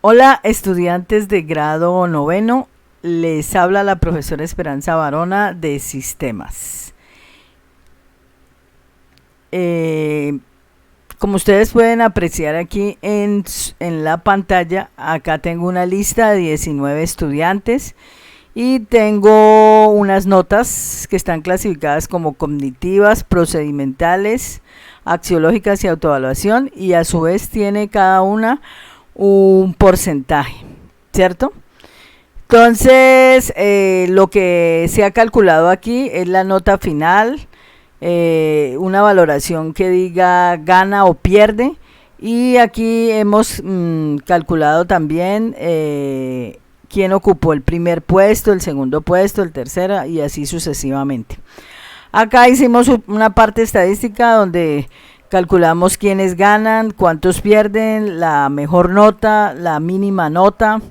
Hola estudiantes de grado noveno, les habla la profesora Esperanza Barona de Sistemas. Como ustedes pueden apreciar aquí en la pantalla, acá tengo una lista de 19 estudiantes y tengo unas notas que están clasificadas como cognitivas, procedimentales, axiológicas y autoevaluación, y a su vez tiene cada una un porcentaje, ¿cierto? Entonces, lo que se ha calculado aquí es la nota final, una valoración que diga gana o pierde, y aquí hemos calculado también quién ocupó el primer puesto, el segundo puesto, el tercero, y así sucesivamente. Acá hicimos una parte estadística donde calculamos quiénes ganan, cuántos pierden, la mejor nota, la mínima nota,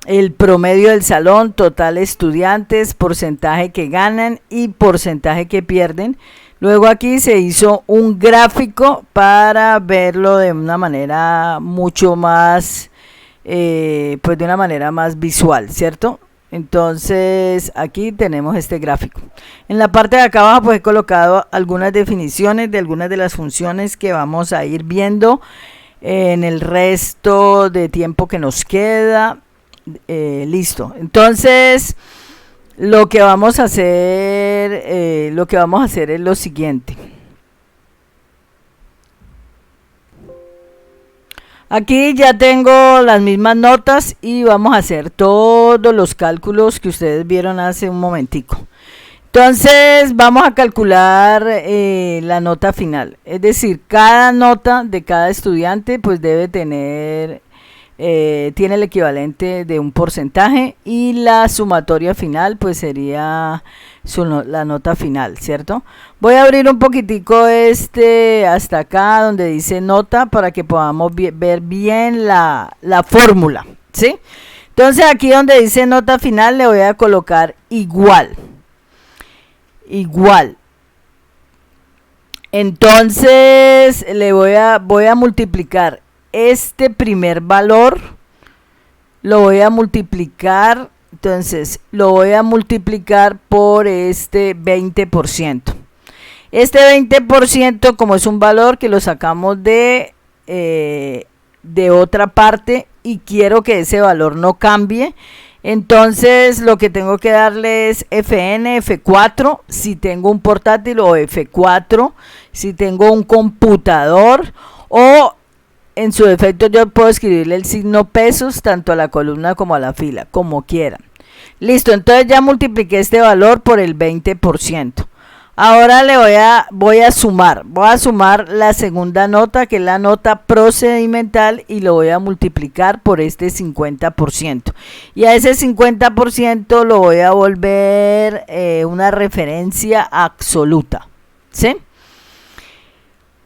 el promedio del salón, total estudiantes, porcentaje que ganan y porcentaje que pierden. Luego aquí se hizo un gráfico para verlo de una manera mucho más, pues de una manera más visual, ¿cierto? Entonces aquí tenemos este gráfico. En la parte de acá abajo pues he colocado algunas definiciones de algunas de las funciones que vamos a ir viendo en el resto de tiempo que nos queda. Listo. Entonces lo que vamos a hacer es lo siguiente. Aquí ya tengo las mismas notas y vamos a hacer todos los cálculos que ustedes vieron hace un momentico. Entonces vamos a calcular la nota final, es decir, cada nota de cada estudiante pues debe tener, tiene el equivalente de un porcentaje, y la sumatoria final pues sería la nota final, ¿cierto? Voy a abrir un poquitico hasta acá donde dice nota para que podamos ver bien la fórmula, ¿sí? Entonces aquí donde dice nota final le voy a colocar igual. Entonces voy a multiplicar este primer valor, lo voy a multiplicar. Entonces, lo voy a multiplicar por este 20%. Este 20%, como es un valor que lo sacamos de otra parte y quiero que ese valor no cambie, entonces lo que tengo que darle es Fn, F4, si tengo un portátil, o F4, si tengo un computador, o en su defecto yo puedo escribirle el signo pesos tanto a la columna como a la fila, como quieran. Listo, entonces ya multipliqué este valor por el 20%. Ahora voy a sumar la segunda nota, que es la nota procedimental, y lo voy a multiplicar por este 50%. Y a ese 50% lo voy a volver una referencia absoluta, ¿sí?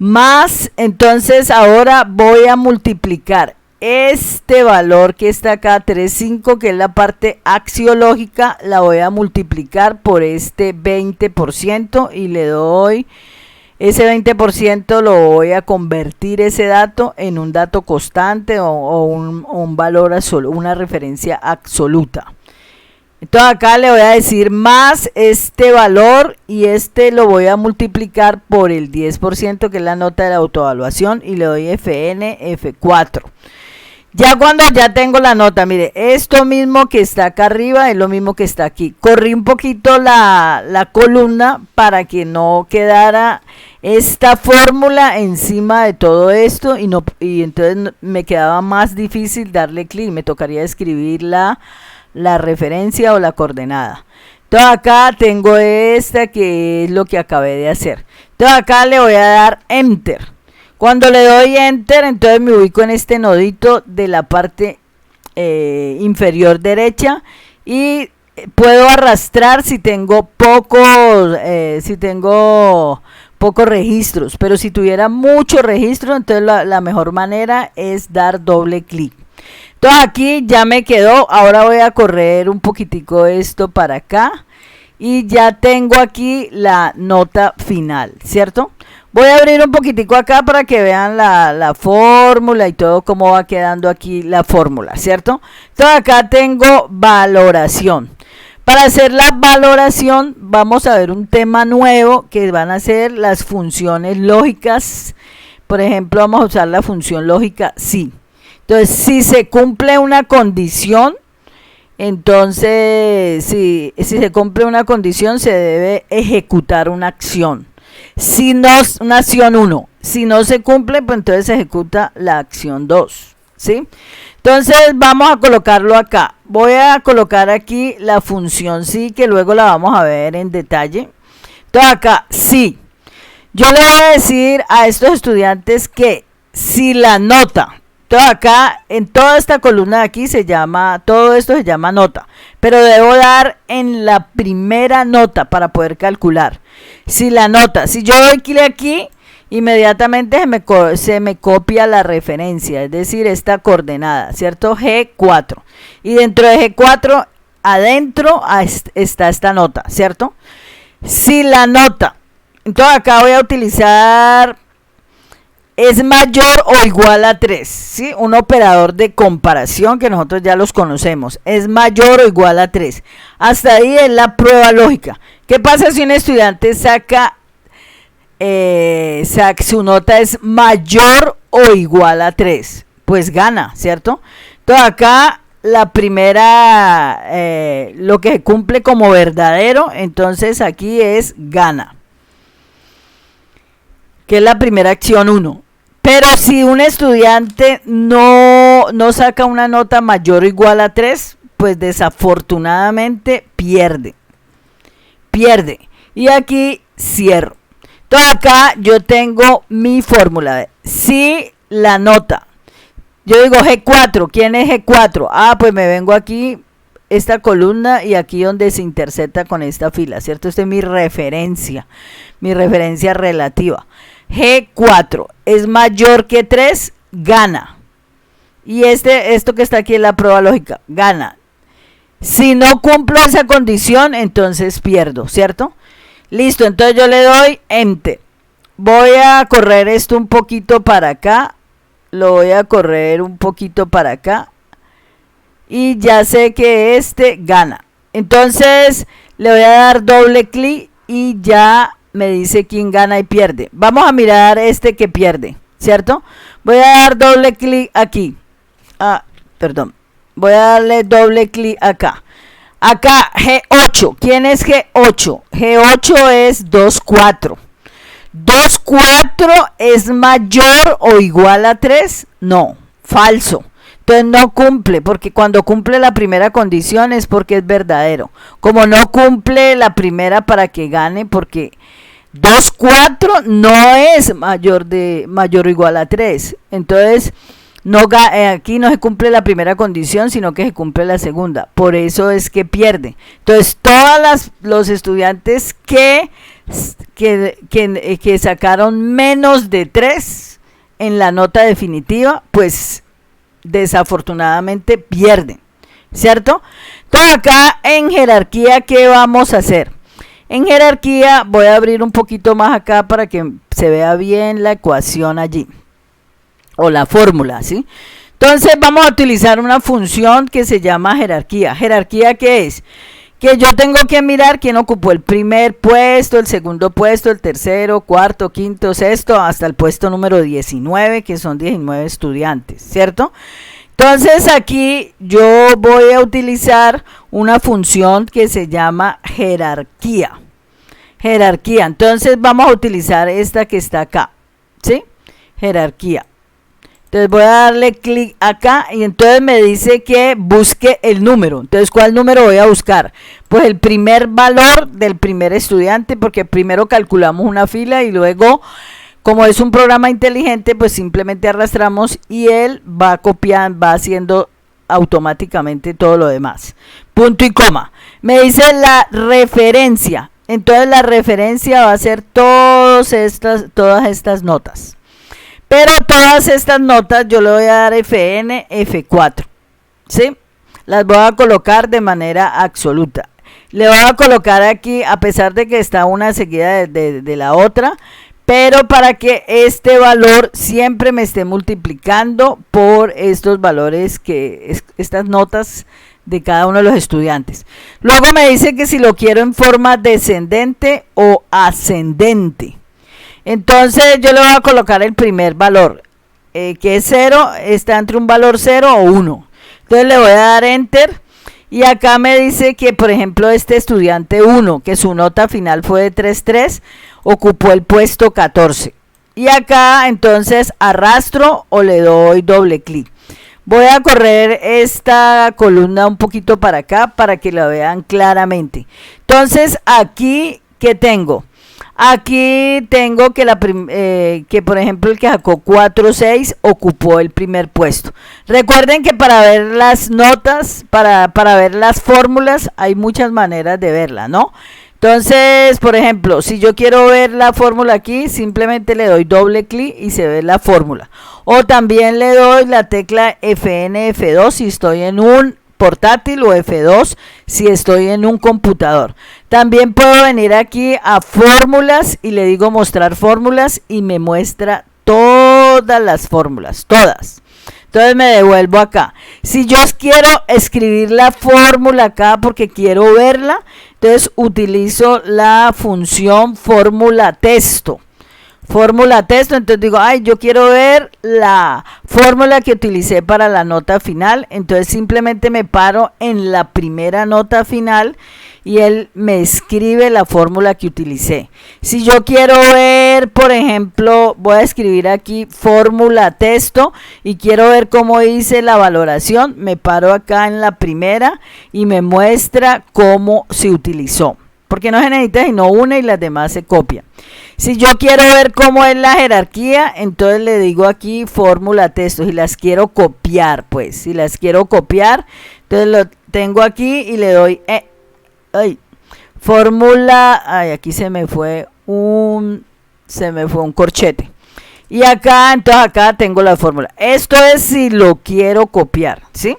Más, entonces ahora voy a multiplicar este valor que está acá, 3.5, que es la parte axiológica, la voy a multiplicar por este 20% y le doy ese 20%, lo voy a convertir ese dato en un dato constante o un valor absoluto, una referencia absoluta. Entonces acá le voy a decir más este valor, y este lo voy a multiplicar por el 10%, que es la nota de la autoevaluación, y le doy Fn, F4. Ya cuando ya tengo la nota, mire, esto mismo que está acá arriba es lo mismo que está aquí. Corrí un poquito la columna para que no quedara esta fórmula encima de todo esto, y entonces me quedaba más difícil darle clic, me tocaría escribir la referencia o la coordenada. Entonces acá tengo esta, que es lo que acabé de hacer. Entonces acá le voy a dar enter. Cuando le doy enter, entonces me ubico en este nodito de la parte inferior derecha, y puedo arrastrar si tengo pocos registros, pero si tuviera muchos registros, entonces la mejor manera es dar doble clic. Entonces aquí ya me quedó. Ahora voy a correr un poquitico esto para acá y ya tengo aquí la nota final, ¿cierto? Voy a abrir un poquitico acá para que vean la fórmula y todo cómo va quedando aquí la fórmula, ¿cierto? Entonces acá tengo valoración. Para hacer la valoración vamos a ver un tema nuevo que van a ser las funciones lógicas. Por ejemplo, vamos a usar la función lógica si. Entonces, si se cumple una condición, entonces si se cumple una condición se debe ejecutar una acción. Si no, una acción 1. Si no se cumple, pues entonces se ejecuta la acción 2. ¿Sí? Entonces vamos a colocarlo acá. Voy a colocar aquí la función sí, que luego la vamos a ver en detalle. Entonces acá, sí. Yo le voy a decir a estos estudiantes que si la nota, entonces acá en toda esta columna de aquí se llama, todo esto se llama nota, pero debo dar en la primera nota para poder calcular. Si la nota, si yo doy clic aquí, inmediatamente se me copia la referencia, es decir, esta coordenada, ¿cierto? G4. Y dentro de G4, adentro está esta nota, ¿cierto? Si la nota, entonces acá voy a utilizar es mayor o igual a 3, ¿sí? Un operador de comparación que nosotros ya los conocemos, es mayor o igual a 3. Hasta ahí es la prueba lógica. ¿Qué pasa si un estudiante saca su nota es mayor o igual a 3? Pues gana, ¿cierto? Entonces acá la primera, lo que cumple como verdadero, entonces aquí es gana, que es la primera acción 1. Pero si un estudiante no saca una nota mayor o igual a 3, pues desafortunadamente pierde. Y aquí cierro. Entonces acá yo tengo mi fórmula. Si la nota, yo digo G4, ¿quién es G4? Ah, pues me vengo aquí, esta columna y aquí donde se intersecta con esta fila, ¿cierto? Esta es mi referencia relativa. G4 es mayor que 3, gana. Y esto que está aquí en la prueba lógica, gana. Si no cumplo esa condición, entonces pierdo, ¿cierto? Listo, entonces yo le doy Enter. Voy a correr esto un poquito para acá. Lo voy a correr un poquito para acá. Y ya sé que este gana. Entonces le voy a dar doble clic y ya me dice quién gana y pierde. Vamos a mirar este que pierde, ¿cierto? Voy a dar doble clic aquí. Voy a darle doble clic acá. Acá, G8. ¿Quién es G8? G8 es 2,4. ¿2,4 es mayor o igual a 3? No, falso. Entonces no cumple, porque cuando cumple la primera condición es porque es verdadero. Como no cumple la primera para que gane, porque 2,4 no es mayor o igual a 3. Entonces aquí no se cumple la primera condición, sino que se cumple la segunda. Por eso es que pierde. Entonces todos los estudiantes que sacaron menos de 3 en la nota definitiva, pues desafortunadamente pierden, ¿cierto? Entonces acá en jerarquía, ¿qué vamos a hacer? En jerarquía voy a abrir un poquito más acá para que se vea bien la ecuación allí, o la fórmula, ¿sí? Entonces vamos a utilizar una función que se llama jerarquía. ¿Jerarquía qué es? Que yo tengo que mirar quién ocupó el primer puesto, el segundo puesto, el tercero, cuarto, quinto, sexto, hasta el puesto número 19, que son 19 estudiantes, ¿cierto? Entonces aquí yo voy a utilizar una función que se llama jerarquía. Jerarquía, entonces vamos a utilizar esta que está acá, ¿sí? Jerarquía. Entonces voy a darle clic acá y entonces me dice que busque el número. Entonces, ¿cuál número voy a buscar? Pues el primer valor del primer estudiante, porque primero calculamos una fila y luego, como es un programa inteligente, pues simplemente arrastramos y él va copiando, va haciendo automáticamente todo lo demás. Punto y coma. Me dice la referencia. Entonces la referencia va a ser todas estas notas. Pero todas estas notas yo le voy a dar FN, F4, ¿sí? Las voy a colocar de manera absoluta. Le voy a colocar aquí, a pesar de que está una seguida de la otra, pero para que este valor siempre me esté multiplicando por estos valores, estas notas de cada uno de los estudiantes. Luego me dice que si lo quiero en forma descendente o ascendente. Entonces yo le voy a colocar el primer valor, que es 0, está entre un valor 0 o 1. Entonces le voy a dar enter y acá me dice que, por ejemplo, este estudiante 1, que su nota final fue de 3.3, ocupó el puesto 14. Y acá entonces arrastro o le doy doble clic. Voy a correr esta columna un poquito para acá para que la vean claramente. Entonces aquí, ¿qué tengo? Aquí tengo que, por ejemplo, el que sacó 4.6 ocupó el primer puesto. Recuerden que para ver las notas, para ver las fórmulas, hay muchas maneras de verla, ¿no? Entonces, por ejemplo, si yo quiero ver la fórmula aquí, simplemente le doy doble clic y se ve la fórmula. O también le doy la tecla FN, F2 si estoy en un portátil o F2 si estoy en un computador. También puedo venir aquí a fórmulas y le digo mostrar fórmulas y me muestra todas las fórmulas, todas. Entonces me devuelvo acá. Si yo quiero escribir la fórmula acá porque quiero verla, entonces utilizo la función fórmula texto. Fórmula texto, entonces digo, ay, yo quiero ver la fórmula que utilicé para la nota final. Entonces simplemente me paro en la primera nota final y él me escribe la fórmula que utilicé. Si yo quiero ver, por ejemplo, voy a escribir aquí fórmula texto y quiero ver cómo hice la valoración, me paro acá en la primera y me muestra cómo se utilizó. Porque no se necesita sino una y las demás se copian. Si yo quiero ver cómo es la jerarquía, entonces le digo aquí fórmula texto. Si las quiero copiar, pues, si las quiero copiar, entonces lo tengo aquí y le doy fórmula, aquí se me fue un corchete. Y acá, entonces acá tengo la fórmula. Esto es si lo quiero copiar, ¿sí?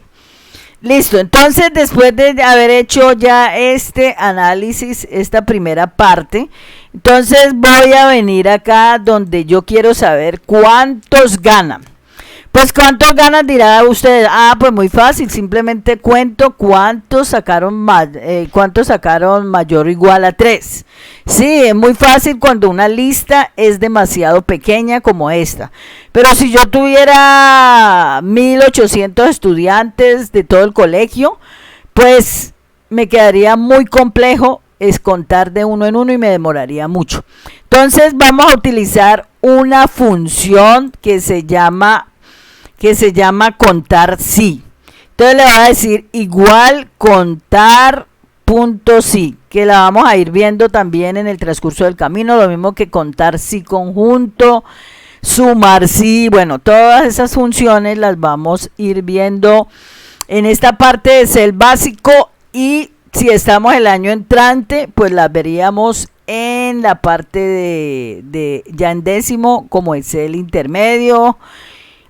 Listo, entonces después de haber hecho ya este análisis, esta primera parte, entonces voy a venir acá donde yo quiero saber cuántos ganan. Pues cuántos ganan dirá usted, pues muy fácil, simplemente cuento cuántos sacaron mayor o igual a 3. Sí, es muy fácil cuando una lista es demasiado pequeña como esta. Pero si yo tuviera 1.800 estudiantes de todo el colegio, pues me quedaría muy complejo es contar de uno en uno y me demoraría mucho. Entonces vamos a utilizar una función que se llama contar sí. Entonces le voy a decir igual contar punto sí, que la vamos a ir viendo también en el transcurso del camino, lo mismo que contar sí conjunto, sumar sí, bueno, todas esas funciones las vamos a ir viendo en esta parte de Excel básico y si estamos el año entrante, pues las veríamos en la parte de ya en décimo como Excel intermedio,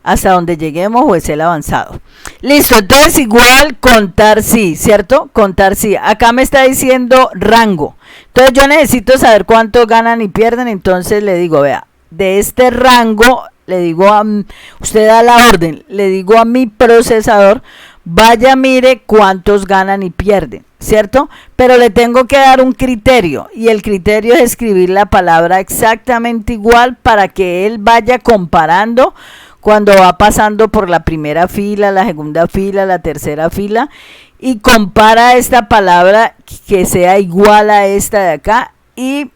hasta donde lleguemos o Excel avanzado. Listo, entonces igual contar sí, ¿cierto? Contar sí. Acá me está diciendo rango. Entonces yo necesito saber cuánto ganan y pierden, entonces le digo, vea, de este rango, le digo usted da la orden, le digo a mi procesador, vaya mire cuántos ganan y pierden, ¿cierto? Pero le tengo que dar un criterio y el criterio es escribir la palabra exactamente igual para que él vaya comparando cuando va pasando por la primera fila, la segunda fila, la tercera fila y compara esta palabra que sea igual a esta de acá y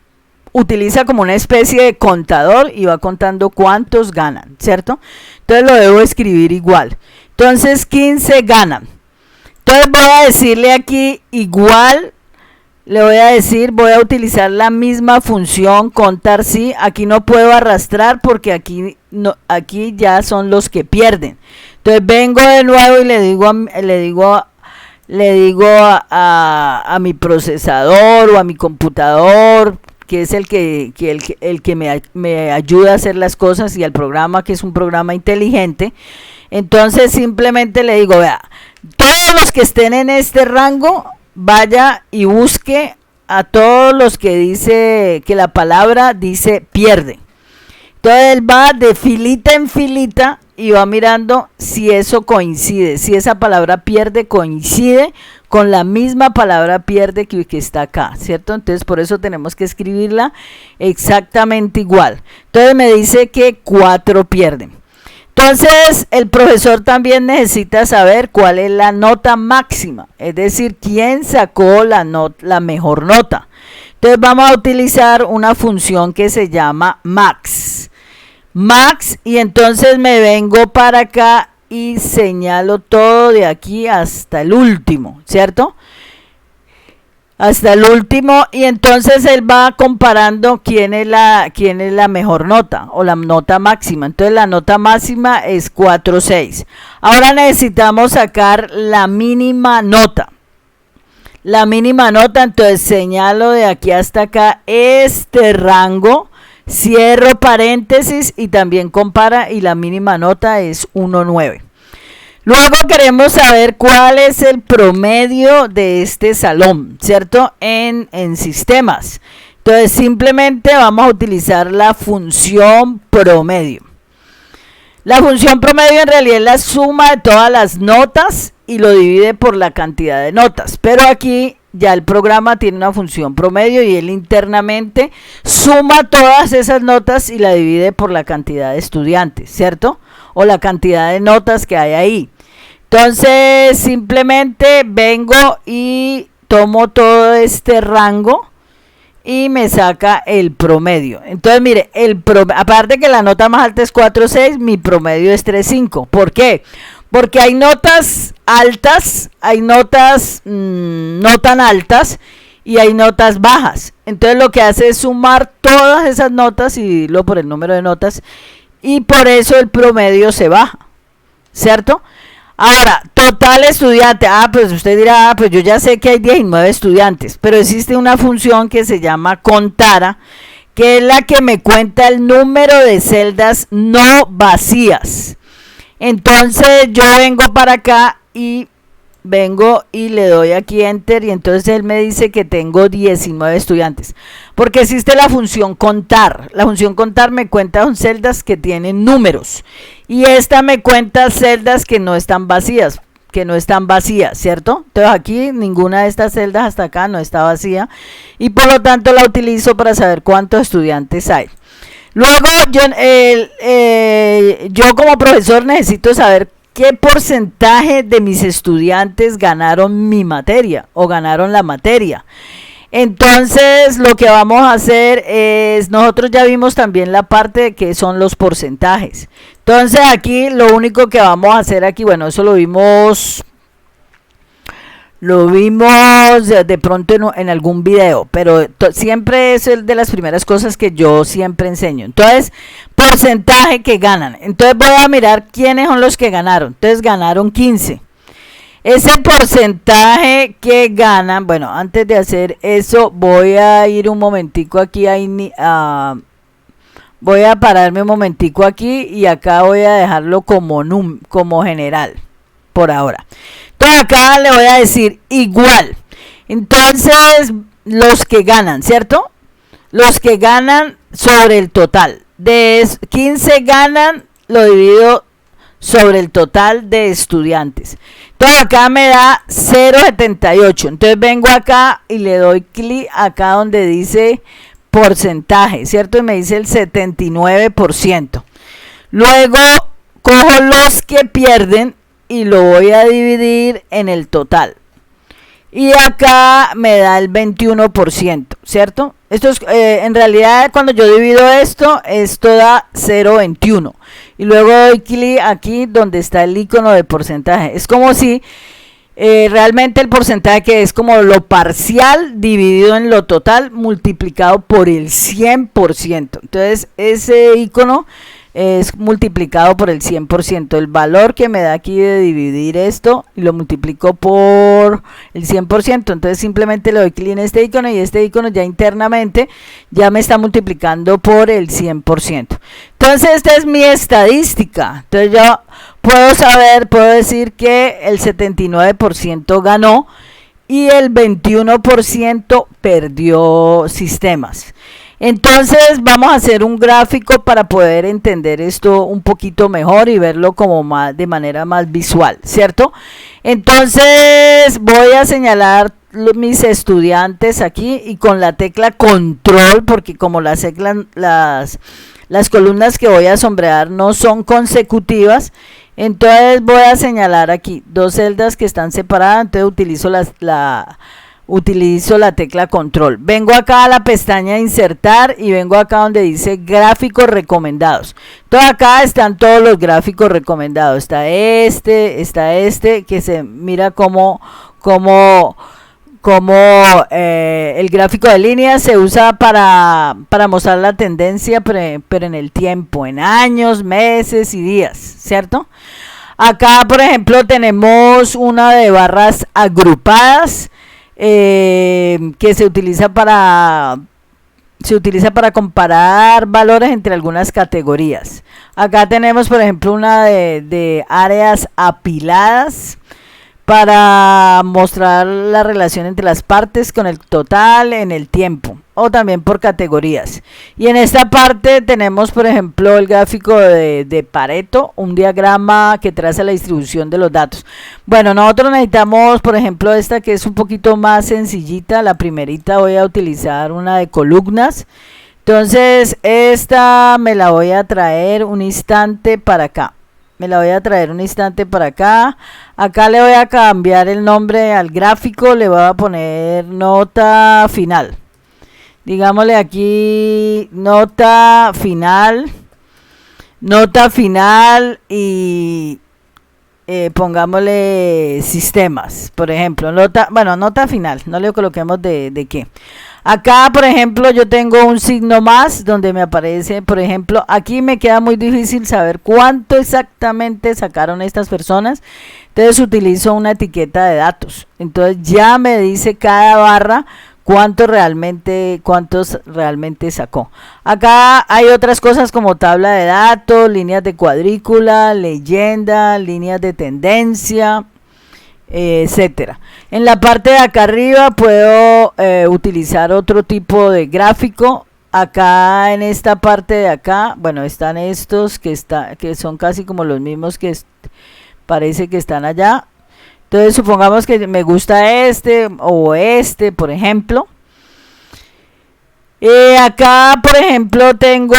utiliza como una especie de contador y va contando cuántos ganan, ¿cierto? Entonces lo debo escribir igual. Entonces 15 ganan. Entonces voy a decirle aquí igual, le voy a decir, voy a utilizar la misma función contar sí. Aquí no puedo arrastrar porque aquí ya son los que pierden. Entonces vengo de nuevo y le digo a mi procesador o a mi computador, que es el que me ayuda a hacer las cosas, y al programa, que es un programa inteligente. Entonces simplemente le digo, vea, todos los que estén en este rango, vaya y busque a todos los que dice que la palabra dice pierde. Entonces él va de filita en filita y va mirando si eso coincide, si esa palabra pierde coincide con la misma palabra pierde que está acá, ¿cierto? Entonces por eso tenemos que escribirla exactamente igual. Entonces me dice que 4 pierden. Entonces el profesor también necesita saber cuál es la nota máxima, es decir, quién sacó la mejor nota. Entonces vamos a utilizar una función que se llama max. Max, y entonces me vengo para acá y señalo todo de aquí hasta el último, ¿cierto? Hasta el último, y entonces él va comparando quién es la mejor nota o la nota máxima. Entonces la nota máxima es 4.6. Ahora necesitamos sacar la mínima nota. La mínima nota, entonces señalo de aquí hasta acá este rango, cierro paréntesis y también compara, y la mínima nota es 1.9. Luego queremos saber cuál es el promedio de este salón, ¿cierto? En sistemas. Entonces simplemente vamos a utilizar la función promedio. La función promedio en realidad es la suma de todas las notas y lo divide por la cantidad de notas. Pero aquí ya el programa tiene una función promedio y él internamente suma todas esas notas y la divide por la cantidad de estudiantes, ¿cierto? O la cantidad de notas que hay ahí. Entonces simplemente vengo y tomo todo este rango y me saca el promedio. Entonces mire, aparte que la nota más alta es 4.6, mi promedio es 3.5. ¿Por qué? Porque hay notas altas, hay notas no tan altas y hay notas bajas. Entonces lo que hace es sumar todas esas notas y dividirlo por el número de notas, y por eso el promedio se baja, ¿cierto? Ahora, total estudiante. Pues usted dirá, pues yo ya sé que hay 19 estudiantes, pero existe una función que se llama contara, que es la que me cuenta el número de celdas no vacías. Entonces yo vengo para acá y le doy aquí enter, y entonces él me dice que tengo 19 estudiantes, porque existe la función contar. La función contar me cuenta con celdas que tienen números, y esta me cuenta celdas que no están vacías, ¿cierto? Entonces aquí ninguna de estas celdas hasta acá no está vacía, y por lo tanto la utilizo para saber cuántos estudiantes hay. Luego yo como profesor necesito saber qué porcentaje de mis estudiantes ganaron mi materia o ganaron la materia. Entonces lo que vamos a hacer es, nosotros ya vimos también la parte de qué son los porcentajes. Entonces aquí lo único que vamos a hacer aquí, bueno, eso lo vimos de pronto en algún video, pero siempre es de las primeras cosas que yo siempre enseño. Entonces, porcentaje que ganan. Entonces voy a mirar quiénes son los que ganaron. Entonces ganaron 15. Ese porcentaje que ganan, bueno, antes de hacer eso voy a ir un momentico aquí voy a pararme un momentico aquí, y acá voy a dejarlo como general por ahora. Entonces acá le voy a decir igual. Entonces los que ganan, ¿cierto? Los que ganan sobre el total. De 15 ganan, lo divido sobre el total de estudiantes. Entonces acá me da 0.78. Entonces vengo acá y le doy clic acá donde dice porcentaje, ¿cierto? Y me dice el 79%. Luego cojo los que pierden y lo voy a dividir en el total. Y acá me da el 21%, ¿cierto? Esto es, en realidad cuando yo divido esto da 0.21. Y luego doy clic aquí donde está el icono de porcentaje. Es como si realmente el porcentaje, que es como lo parcial dividido en lo total multiplicado por el 100%. Entonces ese icono es multiplicado por el 100%. El valor que me da aquí de dividir esto y lo multiplico por el 100%. Entonces simplemente le doy clic en este icono, y este icono ya internamente ya me está multiplicando por el 100%. Entonces esta es mi estadística. Entonces yo puedo decir que el 79% ganó y el 21% perdió sistemas. Entonces vamos a hacer un gráfico para poder entender esto un poquito mejor y verlo como más, de manera más visual, ¿cierto? Entonces voy a señalar mis estudiantes aquí y con la tecla control, porque como las columnas que voy a sombrear no son consecutivas, entonces voy a señalar aquí dos celdas que están separadas, entonces utilizo la tecla control. Vengo acá a la pestaña insertar y vengo acá donde dice gráficos recomendados. Entonces acá están todos los gráficos recomendados. Está este, que se mira como el gráfico de líneas se usa para mostrar la tendencia, pero en el tiempo, en años, meses y días, ¿cierto? Acá, por ejemplo, tenemos una de barras agrupadas que se utiliza para comparar valores entre algunas categorías. Acá tenemos, por ejemplo, una de áreas apiladas para mostrar la relación entre las partes con el total en el tiempo, o también por categorías. Y en esta parte tenemos, por ejemplo, el gráfico de Pareto, un diagrama que traza la distribución de los datos. Bueno, nosotros necesitamos, por ejemplo, esta que es un poquito más sencillita. La primerita voy a utilizar una de columnas. Entonces esta me la voy a traer un instante para acá. Acá le voy a cambiar el nombre al gráfico, le voy a poner nota final. Digámosle aquí nota final y pongámosle sistemas, por ejemplo, nota final, no le coloquemos de qué. Acá, por ejemplo, yo tengo un signo más donde me aparece, por ejemplo, aquí me queda muy difícil saber cuánto exactamente sacaron estas personas. Entonces utilizo una etiqueta de datos. Entonces ya me dice cada barra cuántos realmente sacó. Acá hay otras cosas como tabla de datos, líneas de cuadrícula, leyenda, líneas de tendencia, etcétera. En la parte de acá arriba puedo utilizar otro tipo de gráfico. Acá en esta parte de acá, bueno, están estos que son casi como los mismos que parece que están allá. Entonces supongamos que me gusta este o este, por ejemplo. Acá, por ejemplo, tengo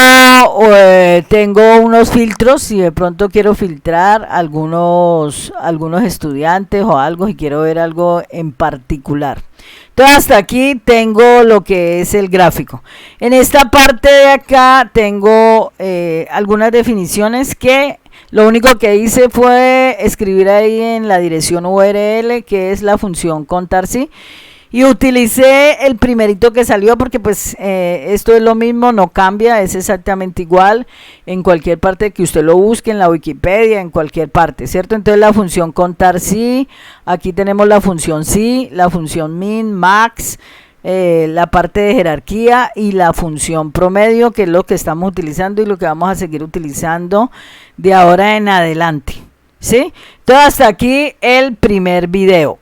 unos filtros. Si de pronto quiero filtrar algunos estudiantes o algo, y quiero ver algo en particular. Entonces hasta aquí tengo lo que es el gráfico. En esta parte de acá tengo algunas definiciones que lo único que hice fue escribir ahí en la dirección URL, que es la función contar sí. Y utilicé el primerito que salió porque pues esto es lo mismo, no cambia, es exactamente igual en cualquier parte que usted lo busque, en la Wikipedia, en cualquier parte, ¿cierto? Entonces la función contar sí, aquí tenemos la función sí, la función min, max, la parte de jerarquía y la función promedio, que es lo que estamos utilizando y lo que vamos a seguir utilizando de ahora en adelante, ¿sí? Entonces hasta aquí el primer video.